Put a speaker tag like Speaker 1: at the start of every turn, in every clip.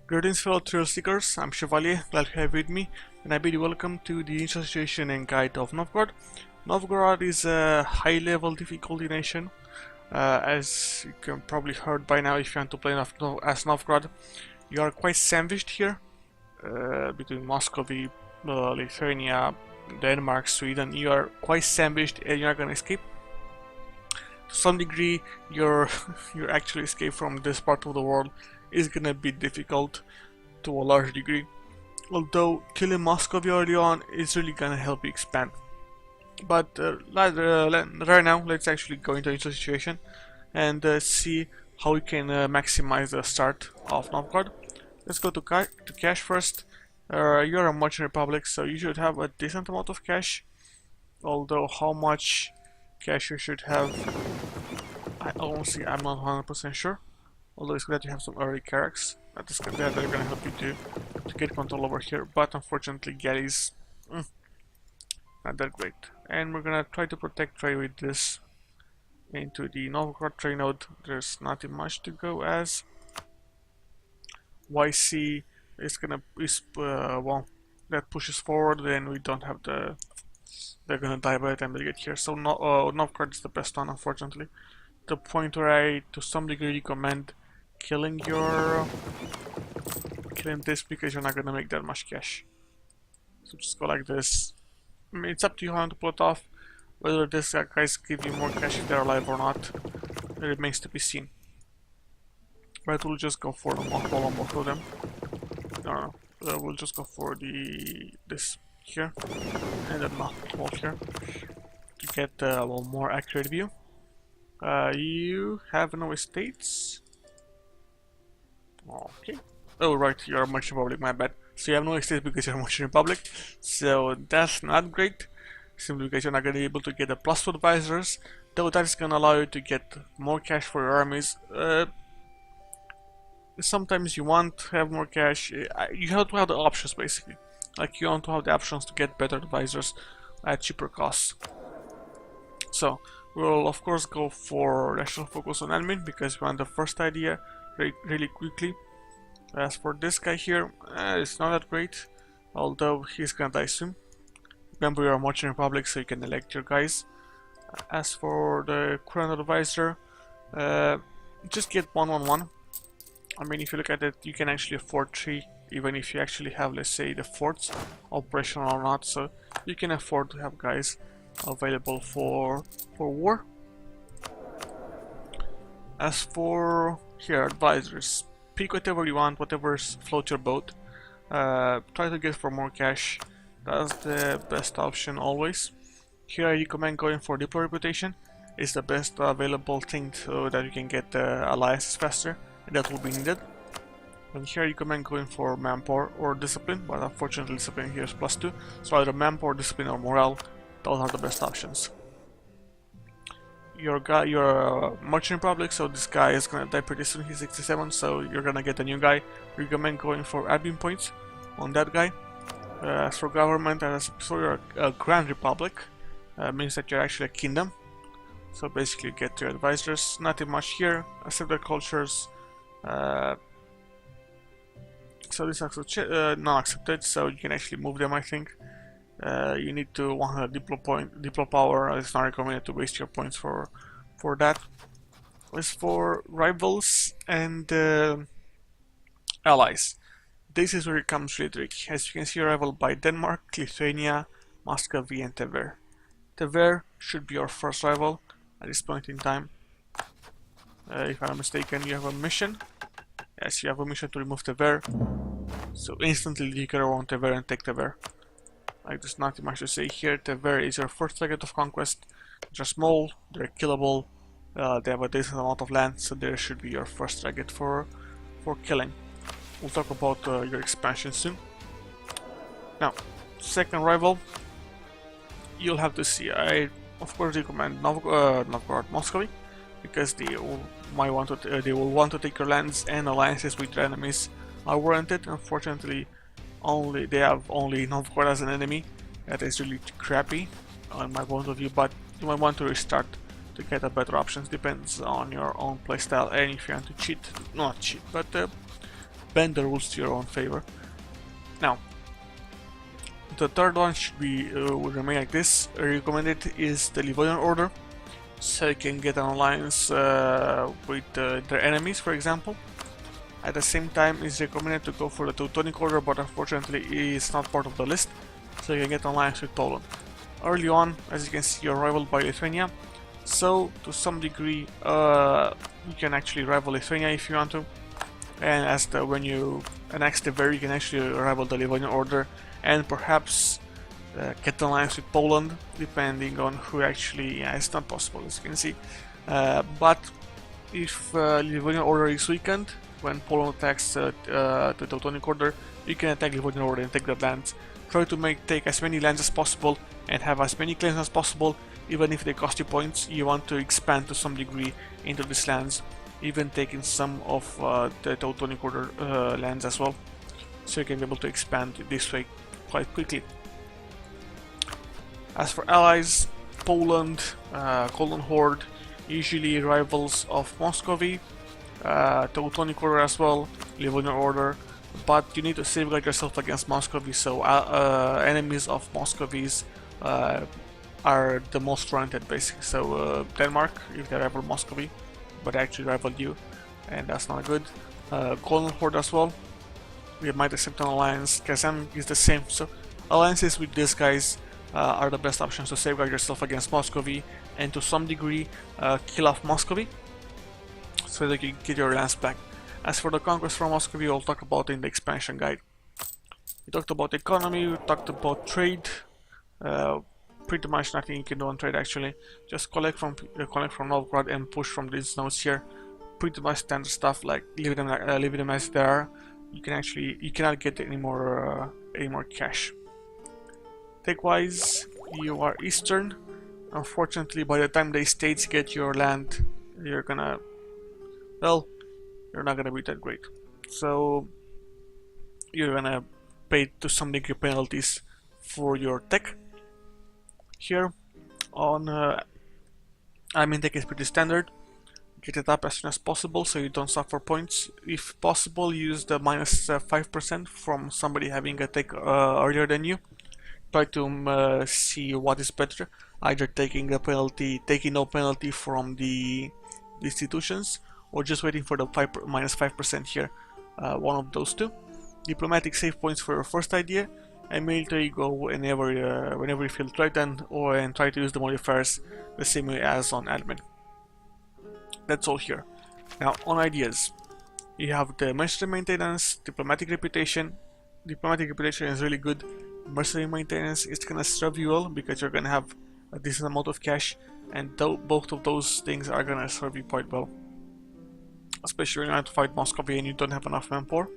Speaker 1: Greetings fellow thrill seekers, I'm Chevalier, glad to have you with me, and I bid you welcome to the initial situation and guide of Novgorod. Novgorod is a high level difficulty nation, as you can probably heard by now if you want to play as Novgorod. You are quite sandwiched here, between Muscovy, Lithuania, Denmark, Sweden. You are quite sandwiched and you're not gonna escape. To some degree, your actual escape from this part of the world is gonna be difficult to a large degree, although killing Muscovy early on is really gonna help you expand. But right now, let's actually go into the situation and see how we can maximize the start of Novgorod. Let's go to cash first. You're a merchant republic, so you should have a decent amount of cash, although how much cash you should have, honestly, I'm not 100% sure. Although it's good that you have some early carracks that are going to help you to get control over here, but unfortunately galleys, not that great. And we're going to try to protect trade with this into the Novgorod trade node. There's nothing much to go as. YC is going to, well, that pushes forward, then we don't have they're going to die by the time they get here. So Novgorod is the best one, unfortunately. The point where I, to some degree, recommend killing this because you're not gonna make that much cash. So just go like this. I mean, it's up to you how to pull it off. Whether these guys give you more cash if they're alive or not, it remains to be seen. But we'll just go for the mothball on both of them. No, we'll just go for this here and the mothball here to get a more accurate view. You have no estates. Okay. Oh right, you're a merchant republic, my bad. So you have no estates because you're a merchant republic. So that's not great. Simply because you're not going to be able to get a +2 advisors. Though that is going to allow you to get more cash for your armies. Sometimes you want to have more cash. You have to have the options basically. Like you want to have the options to get better advisors at cheaper costs. So we'll of course go for national focus on admin because we want the first idea really quickly. As for this guy here, it's not that great, although he's gonna die soon. Remember, you're a merchant republic, so you can elect your guys. As for the current advisor, just get 111. I mean, if you look at it, you can actually afford 3, even if you actually have, let's say, the forts operational or not. So you can afford to have guys available for war. As for here, advisors, pick whatever you want, whatever's float your boat. Try to get for more cash. That's the best option always. Here I recommend going for diplo reputation. It's the best available thing so that you can get alliances faster, and that will be needed. And here I recommend going for manpower or discipline, but unfortunately discipline here is +2. So either manpower, discipline, or morale. Those are the best options. You're a merchant republic, so this guy is gonna die pretty soon. He's 67, so you're gonna get a new guy. Recommend going for admin points on that guy. As for government, so you're a grand republic, means that you're actually a kingdom. So basically, get your advisors. Nothing much here, except the cultures. So this is not accepted, so you can actually move them, I think. You need to 100 diplo power. It's not recommended to waste your points for that. As for rivals and allies, this is where it comes really tricky. As you can see, rival by Denmark, Lithuania, Muscovy, and Tver. Tver should be your first rival at this point in time. If I'm not mistaken, you have a mission. Yes, you have a mission to remove Tver. So instantly declare on Tver and take Tver. Like, there's nothing much to say here. Tver is your first target of conquest. They're small, they're killable, they have a decent amount of land, so there should be your first target for killing. We'll talk about your expansion soon. Now, second rival, you'll have to see. I of course recommend Novgorod, Muscovy, because they will want to take your lands, and alliances with your enemies are warranted. Unfortunately, they have only Novgorod as an enemy. That is really crappy on my point of view, but you might want to restart to get a better options. Depends on your own playstyle and if you want to cheat, not cheat, but bend the rules to your own favor. Now, the third one should be will remain like this. Recommended is the Livonian Order, so you can get an alliance with their enemies, for example. At the same time, it's recommended to go for the Teutonic Order, but unfortunately it's not part of the list, so you can get an alliance with Poland. Early on, as you can see, you're rivaled by Lithuania, so to some degree you can actually rival Lithuania if you want to, and when you annex the Very, you can actually rival the Livonian Order and perhaps get an alliance with Poland, depending on who actually, yeah, it's not possible as you can see, but if Livonian Order is weakened, when Poland attacks the Teutonic Order, you can attack Livonian Order and take the lands. Try to take as many lands as possible and have as many claims as possible, even if they cost you points. You want to expand to some degree into these lands, even taking some of the Teutonic Order lands as well, so you can be able to expand this way quite quickly. As for allies, Poland, Golden Horde, usually rivals of Muscovy, Teutonic Order as well, Livonian Order, but you need to safeguard yourself against Muscovy, so enemies of Muscovy's are the most wanted basically. So Denmark, if they rival Muscovy, but they actually rival you, and that's not good. Golden Horde as well, we might accept an alliance. Kazan is the same, so alliances with these guys are the best options to safeguard yourself against Muscovy and to some degree kill off Muscovy, so that you can get your lands back. As for the conquest from Muscovy, we'll talk about in the expansion guide. We talked about economy, we talked about trade. Pretty much nothing you can do on trade actually. Just collect from Novgorod and push from these nodes here. Pretty much standard stuff, like leave them as they are. You cannot get any more cash. Tech wise, you are Eastern. Unfortunately, by the time the states get your land, you're not gonna be that great. So you're gonna pay to some degree penalties for your tech. Here on admin tech is pretty standard. Get it up as soon as possible so you don't suffer points. If possible, use the minus 5% from somebody having a tech earlier than you. Try to see what is better, either taking no penalty from the institutions, or just waiting for the minus 5% here. One of those two. Diplomatic save points for your first idea, and military go whenever you feel threatened, and try to use the modifiers the same way as on admin. That's all here. Now on ideas, you have the mercenary maintenance, diplomatic reputation. Diplomatic reputation is really good. Mercenary maintenance is gonna serve you well because you're gonna have a decent amount of cash, and both of those things are gonna serve you quite well, especially when you have to fight Muscovy and you don't have enough manpower.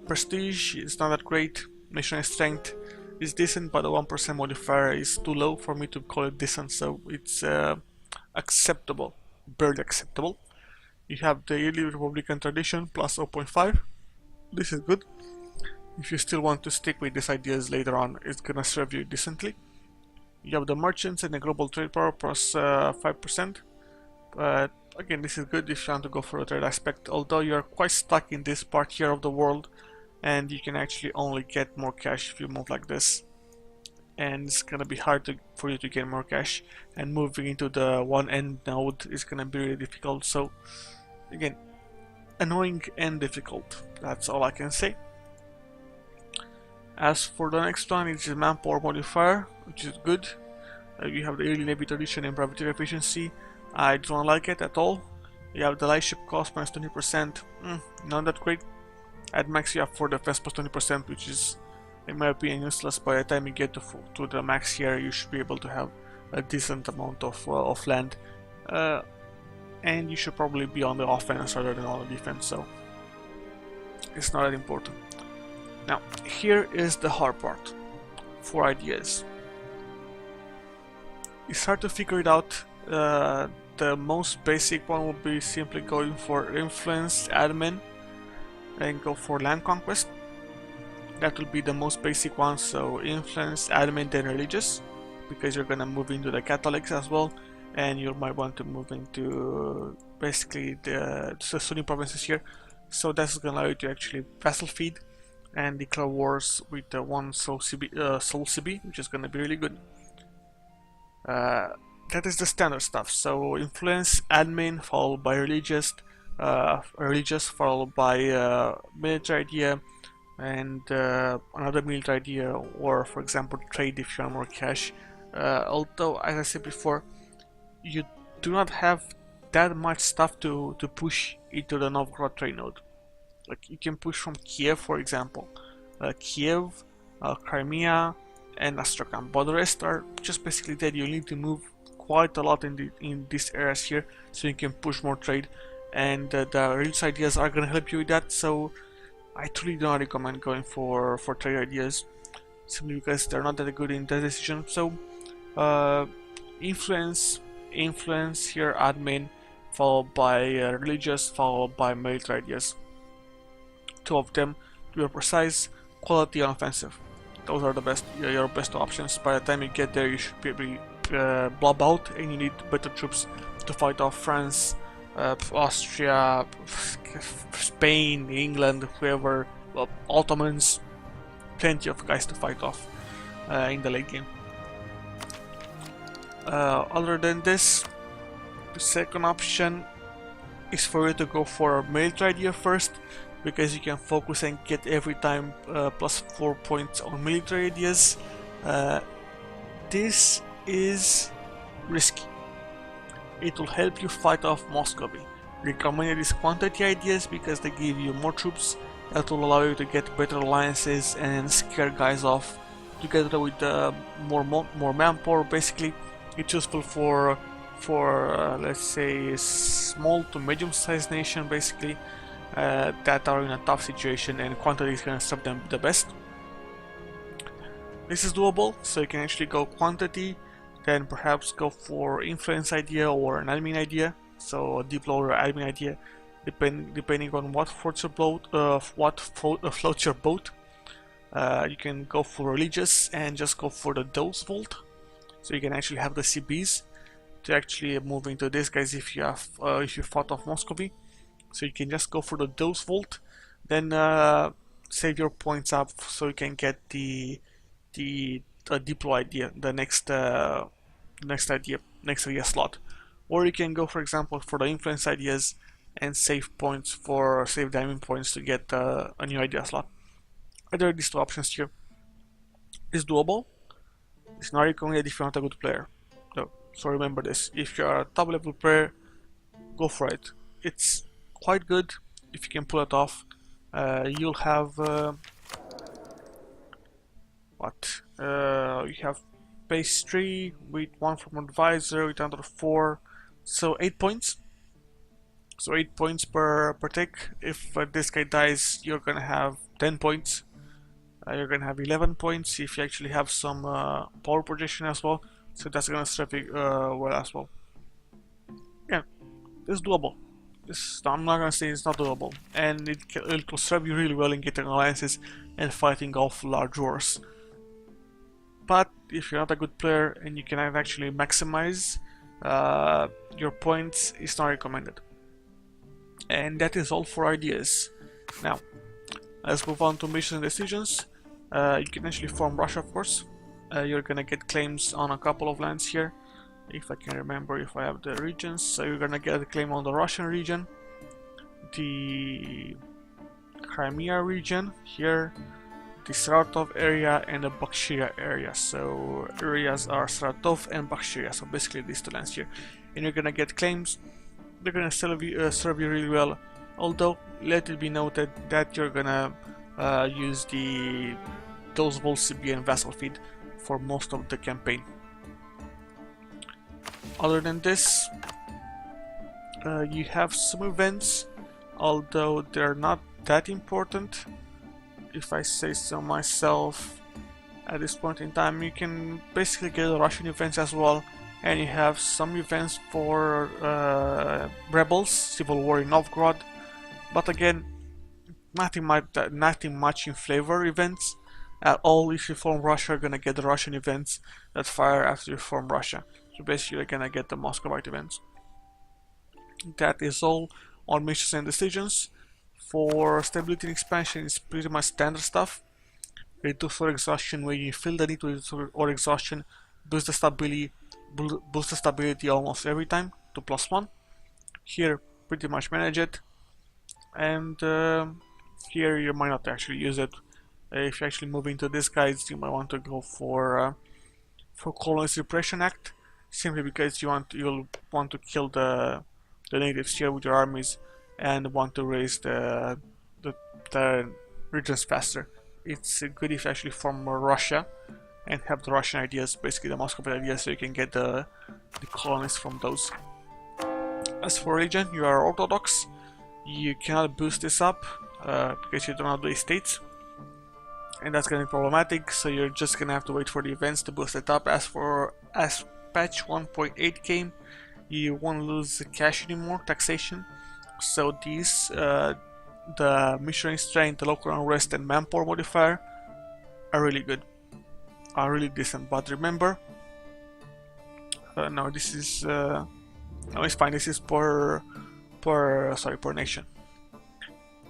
Speaker 1: Prestige is not that great. Missionary strength is decent, but the 1% modifier is too low for me to call it decent, so it's acceptable, barely acceptable. You have the yearly Republican tradition plus 0.5. This is good. If you still want to stick with these ideas later on, it's gonna serve you decently. You have the merchants and the global trade power plus 5%. But again, this is good if you want to go for a trade aspect, although you're quite stuck in this part here of the world, and you can actually only get more cash if you move like this. And it's gonna be hard for you to get more cash, and moving into the one end node is gonna be really difficult. So again, annoying and difficult, that's all I can say. As for the next one, it's the manpower modifier, which is good. You have the yearly navy tradition and privateer efficiency. I don't like it at all. You have the light ship cost minus 20%, not that great. At max you have for defense plus 20%, which is in my opinion useless. By the time you get to the max here, you should be able to have a decent amount of land, and you should probably be on the offense rather than on the defense, so it's not that important. Now here is the hard part for ideas. It's hard to figure it out. The most basic one would be simply going for influence, admin, and go for land conquest. That will be the most basic one, so influence, admin, then religious, because you're gonna move into the Catholics as well, and you might want to move into basically the Sunni provinces here. So that's gonna allow you to actually vassal feed and declare wars with one Soul CB, which is gonna be really good. That is the standard stuff. So influence, admin, followed by religious, followed by military idea, and another military idea, or for example trade if you want more cash. Although, as I said before, you do not have that much stuff to push into the Novgorod trade node. Like you can push from Kiev, for example, Kiev, Crimea, and Astrakhan, but the rest are just basically dead. You need to move quite a lot in these areas here, so you can push more trade, and the religious ideas are gonna help you with that. So I truly do not recommend going for trade ideas, simply because they're not that good in that decision. So influence here, admin, followed by religious, followed by military ideas. Two of them, to be precise, quality and offensive. Those are the best, your best options. By the time you get there, you should be blob out, and you need better troops to fight off France, Austria, Spain, England, whoever, well, Ottomans, plenty of guys to fight off in the late game. Other than this, the second option is for you to go for a military idea first, because you can focus and get every time plus 4 points on military ideas. This is risky. It will help you fight off Muscovy. Recommended is quantity ideas because they give you more troops that will allow you to get better alliances and scare guys off together with more manpower. Basically, it's useful for let's say small to medium sized nation basically that are in a tough situation, and quantity is gonna serve them the best. This is doable, so you can actually go quantity, then perhaps go for influence idea or an admin idea, so a deploy or admin idea, depending on what floats your boat. Floats your boat. You can go for religious and just go for the dose vault, so you can actually have the CBs to actually move into this guys if you have if you fought off Muscovy. So you can just go for the dose vault, then save your points up so you can get the deploy idea, the next idea slot. Or you can go, for example, for the influence ideas and save diamond points to get a new idea slot. Either of these two options here is doable. It's not recommended if you're not a good player. So remember this: if you're a top level player, go for it. It's quite good if you can pull it off. You'll have you have base 3 with 1 from advisor with another 4, so 8 points. So 8 points per tick. If this guy dies, you're gonna have 10 points. You're gonna have 11 points if you actually have some power projection as well. So that's gonna serve you well as well. Yeah, it's doable. I'm not gonna say it's not doable, and it will serve you really well in getting alliances and fighting off large wars. But if you're not a good player and you cannot actually maximize your points, it's not recommended. And that is all for ideas. Now, let's move on to missions and decisions. You can actually form Russia, of course. You're gonna get claims on a couple of lands here. If I can remember if I have the regions. So you're gonna get a claim on the Russian region, the Crimea region here, the Saratov area, and the Bakshiria area. So areas are Saratov and Bakshiria, so basically these two lands here. And you're gonna get claims. They're gonna serve you really well, although let it be noted that you're gonna use those Vol CB and Vassal Feed for most of the campaign. Other than this, you have some events, although they're not that important. If I say so myself, at this point in time, you can basically get the Russian events as well, and you have some events for rebels, civil war in Novgorod. But again, nothing much in flavor events at all. If you form Russia, you're gonna get the Russian events that fire after you form Russia. So basically, you're gonna get the Muscovite events. That is all on missions and decisions. For stability and expansion, it's pretty much standard stuff. Reduce or exhaustion, when you feel the need to reduce or exhaustion, boost the stability almost every time to +1. Here, pretty much manage it, and here you might not actually use it. If you actually move into these guides, you might want to go for Colonist Repression Act, simply because you'll want to kill the natives here with your armies and want to raise the regions faster. It's good if you actually form Russia and have the Russian ideas, basically the Moscow ideas, so you can get the colonists from those. As for religion, you are Orthodox. You cannot boost this up because you don't have the estates, and that's gonna be problematic, so you're just gonna have to wait for the events to boost it up. As patch 1.8 came, you won't lose cash anymore, taxation, so these the missionary strength, the local unrest, and manpower modifier are really good, are really decent. But remember, no, this is no, it's fine. This is per nation.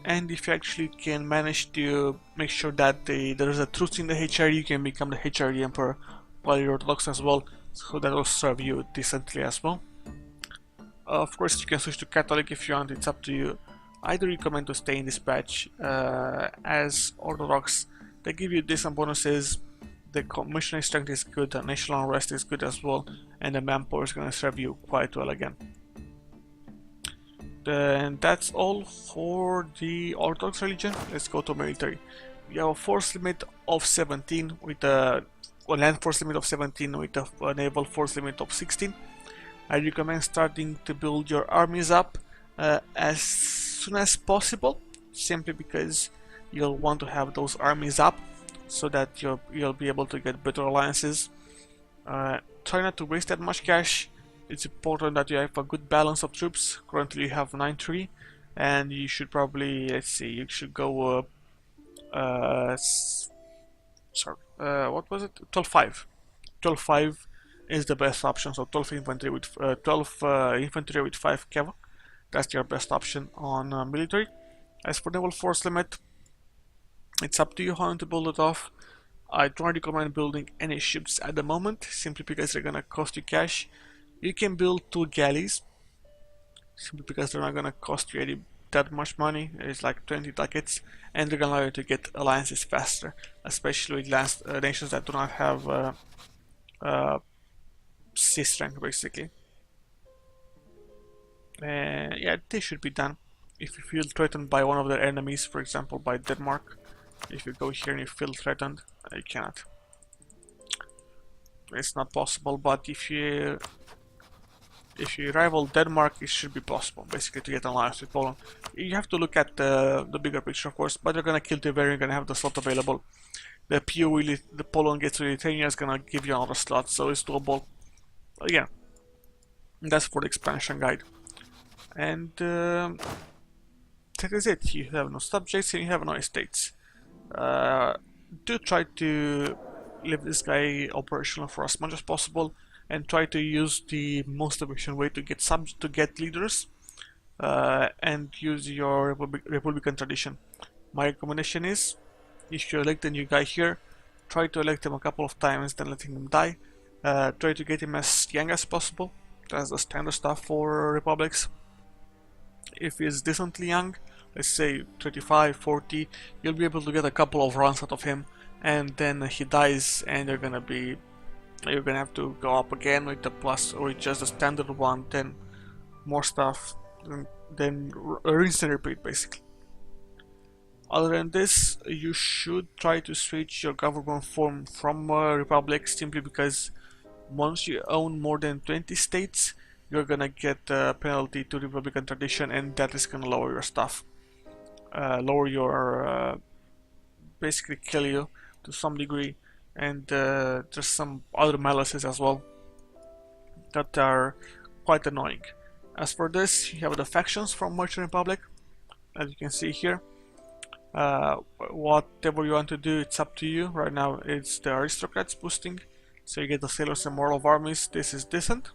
Speaker 1: And if you actually can manage to make sure that there is a truth in the HRD, you can become the HRD Emperor while you're Orthodox as well, so that will serve you decently as well. Of course, you can switch to Catholic if you want, it's up to you. I do recommend to stay in this patch as Orthodox. They give you decent bonuses, the missionary strength is good, the national unrest is good as well, and the manpower is going to serve you quite well again. And that's all for the Orthodox religion. Let's go to military. We have a force limit of 17 with a land force limit of 17 with a naval force limit of 16. I recommend starting to build your armies up as soon as possible, simply because you'll want to have those armies up so that you'll be able to get better alliances. Try not to waste that much cash. It's important that you have a good balance of troops. Currently you have 9-3, and you should probably, let's see, you should go what was it? 12-5. 12-5 is the best option. So 12 infantry with 12 infantry with 5 cav. That's your best option on military. As for naval force limit, it's up to you how to build it off. I don't recommend building any ships at the moment, simply because they're gonna cost you cash. You can build 2 galleys, simply because they're not gonna cost you that much money. It's like 20 ducats, and they're gonna allow you to get alliances faster, especially with nations that do not have sea strength, basically. Yeah, they should be done. If you feel threatened by one of their enemies, for example by Denmark, if you go here and you feel threatened, you cannot. It's not possible, but if you rival Denmark, it should be possible, basically, to get an alliance with Poland. You have to look at the bigger picture, of course, but you're gonna kill the variant, you're gonna have the slot available. The Poland gets to Lithuania is gonna give you another slot, so it's doable. Yeah, that's for the expansion guide. And that is it. You have no subjects and you have no estates. Do try to leave this guy operational for as much as possible, and try to use the most efficient way to get leaders, and use your Republican tradition. My recommendation is, if you elect a new guy here, try to elect him a couple of times, then letting him die. Try to get him as young as possible. That's the standard stuff for republics. If he's decently young, let's say 35, 40, you'll be able to get a couple of runs out of him, and then he dies, and you're gonna have to go up again with the plus, or just a standard one, then more stuff, then rinse and repeat, basically. Other than this, you should try to switch your government form from republic, simply because once you own more than 20 states, you're gonna get a penalty to Republican tradition, and that is gonna lower your stuff, lower your basically kill you to some degree, and there's some other malices as well that are quite annoying. As for this, you have the factions from Merchant Republic, as you can see here. Whatever you want to do, it's up to you. Right now it's the aristocrats boosting, so you get the sailors and moral of armies. This is decent.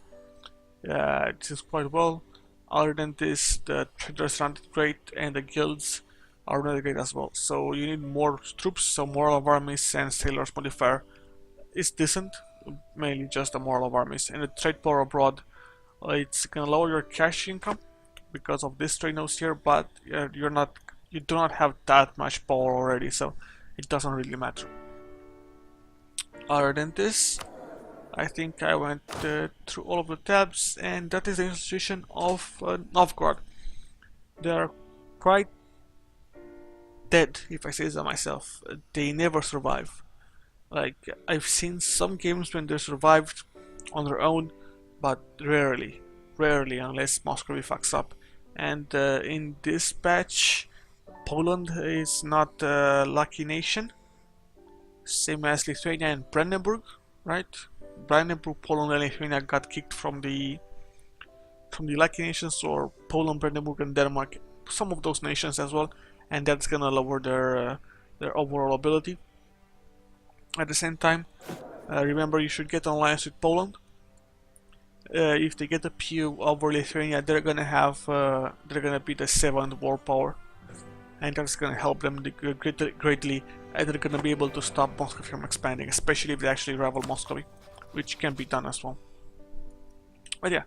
Speaker 1: This is quite well. Other than this, the traders run it great, and the guilds are not great as well. So you need more troops, so moral of armies and sailors modifier is decent, mainly just the moral of armies. And the trade power abroad, it's gonna lower your cash income because of this trade notes here, but you do not have that much power already, so it doesn't really matter. Other than this, I think I went through all of the tabs, and that is the institution of Novgorod. They are quite dead, if I say so myself. They never survive. Like, I've seen some games when they survived on their own, but rarely, unless Muscovy fucks up. And in this patch, Poland is not a lucky nation, same as Lithuania and Brandenburg, right? Brandenburg, Poland, and Lithuania got kicked from the lucky nations, or Poland, Brandenburg, and Denmark, some of those nations as well, and that's gonna lower their overall ability. At the same time, remember, you should get an alliance with Poland. If they get a PU over Lithuania, they're gonna be the 7th war power, and that's gonna help them greatly, and they're gonna be able to stop Muscovy from expanding, especially if they actually rival Muscovy, which can be done as well. But yeah,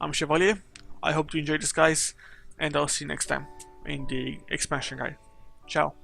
Speaker 1: I'm Chevalier. I hope you enjoyed this, guys, and I'll see you next time in the expansion guide. Ciao.